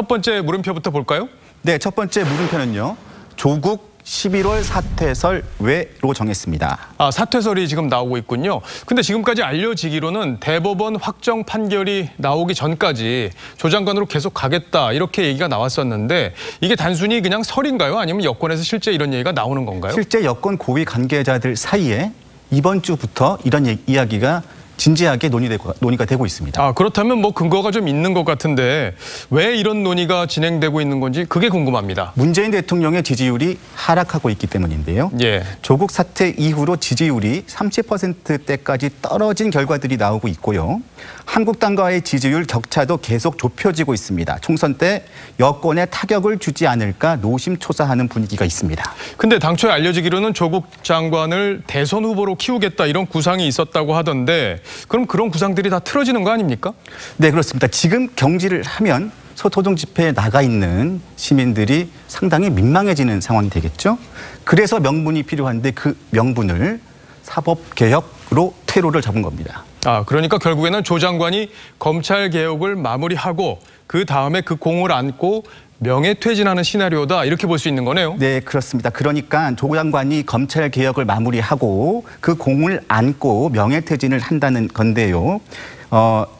첫 번째 물음표부터 볼까요? 네, 첫 번째 물음표는요. 조국 11월 사퇴설 왜로 정했습니다. 사퇴설이 지금 나오고 있군요. 근데 지금까지 알려지기로는 대법원 확정 판결이 나오기 전까지 조 장관으로 계속 가겠다 이렇게 얘기가 나왔었는데 이게 단순히 그냥 설인가요? 아니면 여권에서 실제 이런 얘기가 나오는 건가요? 실제 여권 고위 관계자들 사이에 이번 주부터 이런 이야기가 진지하게 논의가 되고 있습니다. 그렇다면 뭐 근거가 좀 있는 것 같은데 왜 이런 논의가 진행되고 있는 건지 그게 궁금합니다. 문재인 대통령의 지지율이 하락하고 있기 때문인데요. 예. 조국 사퇴 이후로 지지율이 30%대까지 떨어진 결과들이 나오고 있고요. 한국당과의 지지율 격차도 계속 좁혀지고 있습니다. 총선 때 여권에 타격을 주지 않을까 노심초사하는 분위기가 있습니다. 근데 당초에 알려지기로는 조국 장관을 대선 후보로 키우겠다 이런 구상이 있었다고 하던데 그럼 그런 구상들이 다 틀어지는 거 아닙니까? 네, 그렇습니다. 지금 경질을 하면 소토동 집회에 나가 있는 시민들이 상당히 민망해지는 상황이 되겠죠. 그래서 명분이 필요한데 그 명분을 사법개혁으로 퇴로를 잡은 겁니다. 그러니까 결국에는 조 장관이 검찰개혁을 마무리하고 그 다음에 그 공을 안고 명예퇴진하는 시나리오다 이렇게 볼 수 있는 거네요. 네, 그렇습니다. 그러니까 조 장관이 검찰개혁을 마무리하고 그 공을 안고 명예퇴진을 한다는 건데요.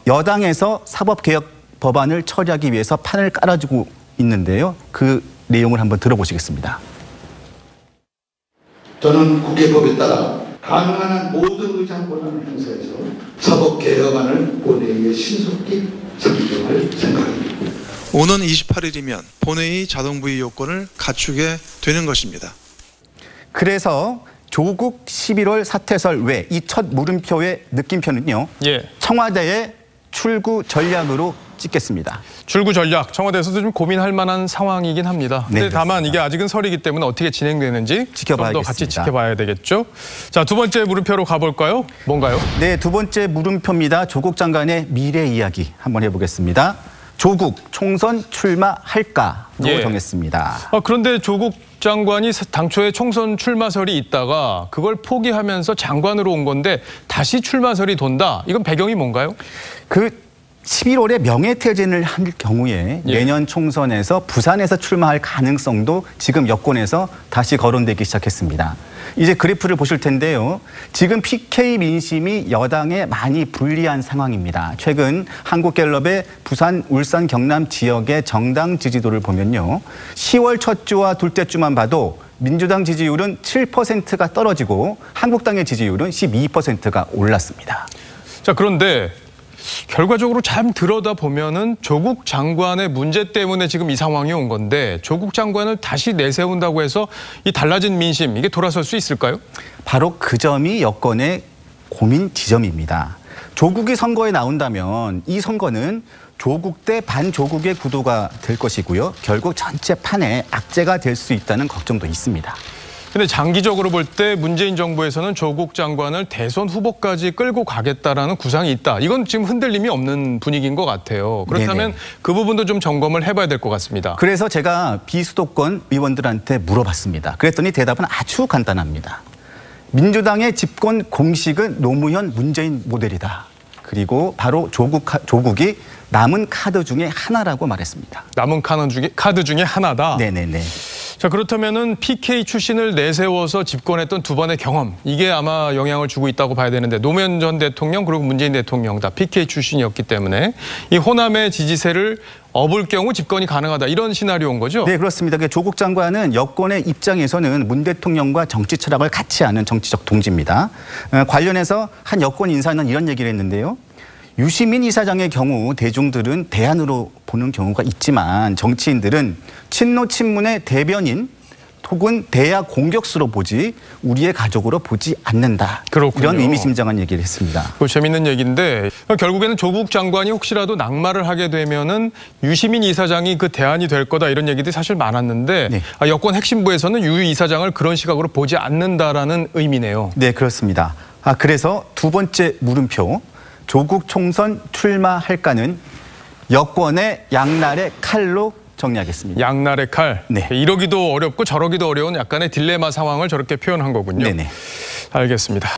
여당에서 사법개혁 법안을 처리하기 위해서 판을 깔아주고 있는데요. 그 내용을 한번 들어보시겠습니다. 저는 국회법에 따라 가능한 모든 의장 권한을 행사해서 사법개혁안을 본회의에 신속히 상정할 생각입니다. 오는 28일이면 본회의 자동부의 요건을 갖추게 되는 것입니다. 그래서 조국 11월 사퇴설 외 이 첫 물음표의 느낌표는요. 예. 청와대의 출구 전략으로 찍겠습니다. 출구 전략, 청와대에서도 좀 고민할 만한 상황이긴 합니다. 네, 근데 다만 이게 아직은 설이기 때문에 어떻게 진행되는지 좀 더 같이 지켜봐야 되겠죠. 자, 두 번째 물음표로 가볼까요? 뭔가요? 네, 두 번째 물음표입니다. 조국 장관의 미래 이야기 한번 해보겠습니다. 조국 총선 출마할까로 정했습니다. 그런데 조국 장관이 당초에 총선 출마설이 있다가 그걸 포기하면서 장관으로 온 건데 다시 출마설이 돈다. 이건 배경이 뭔가요? 11월에 명예퇴진을 할 경우에 내년 총선에서 부산에서 출마할 가능성도 지금 여권에서 다시 거론되기 시작했습니다. 이제 그래프를 보실 텐데요. 지금 PK 민심이 여당에 많이 불리한 상황입니다. 최근 한국갤럽의 부산, 울산, 경남 지역의 정당 지지도를 보면요. 10월 첫 주와 둘째 주만 봐도 민주당 지지율은 7%가 떨어지고 한국당의 지지율은 12%가 올랐습니다. 자, 그런데 결과적으로 잘 들여다보면은 조국 장관의 문제 때문에 지금 이 상황이 온 건데 조국 장관을 다시 내세운다고 해서 이 달라진 민심 이게 돌아설 수 있을까요? 바로 그 점이 여권의 고민 지점입니다. 조국이 선거에 나온다면 이 선거는 조국 대 반조국의 구도가 될 것이고요. 결국 전체 판에 악재가 될 수 있다는 걱정도 있습니다. 근데 장기적으로 볼 때 문재인 정부에서는 조국 장관을 대선 후보까지 끌고 가겠다라는 구상이 있다. 이건 지금 흔들림이 없는 분위기인 것 같아요. 그렇다면 네네. 그 부분도 좀 점검을 해봐야 될 것 같습니다. 그래서 제가 비수도권 의원들한테 물어봤습니다. 그랬더니 대답은 아주 간단합니다. 민주당의 집권 공식은 노무현 문재인 모델이다. 그리고 바로 조국이 남은 카드 중에 하나라고 말했습니다. 남은 카드 중에 하나다? 네네네. 자, 그렇다면은 PK 출신을 내세워서 집권했던 두 번의 경험, 이게 아마 영향을 주고 있다고 봐야 되는데 노무현 전 대통령 그리고 문재인 대통령 다 PK 출신이었기 때문에 이 호남의 지지세를 업을 경우 집권이 가능하다 이런 시나리오인 거죠? 네, 그렇습니다. 조국 장관은 여권의 입장에서는 문 대통령과 정치 철학을 같이 아는 정치적 동지입니다. 관련해서 한 여권 인사는 이런 얘기를 했는데요. 유시민 이사장의 경우 대중들은 대안으로 보는 경우가 있지만 정치인들은 친노 친문의 대변인 혹은 대야 공격수로 보지 우리의 가족으로 보지 않는다. 그렇군요. 이런 의미심장한 얘기를 했습니다. 재밌는 얘기인데 결국에는 조국 장관이 혹시라도 낙마를 하게 되면은 유시민 이사장이 그 대안이 될 거다 이런 얘기들이 사실 많았는데 네. 여권 핵심부에서는 유 이사장을 그런 시각으로 보지 않는다라는 의미네요. 네, 그렇습니다. 그래서 두 번째 물음표. 조국 총선 출마할까는 여권의 양날의 칼로 정리하겠습니다. 양날의 칼. 네. 이러기도 어렵고 저러기도 어려운 약간의 딜레마 상황을 저렇게 표현한 거군요. 네네. 알겠습니다.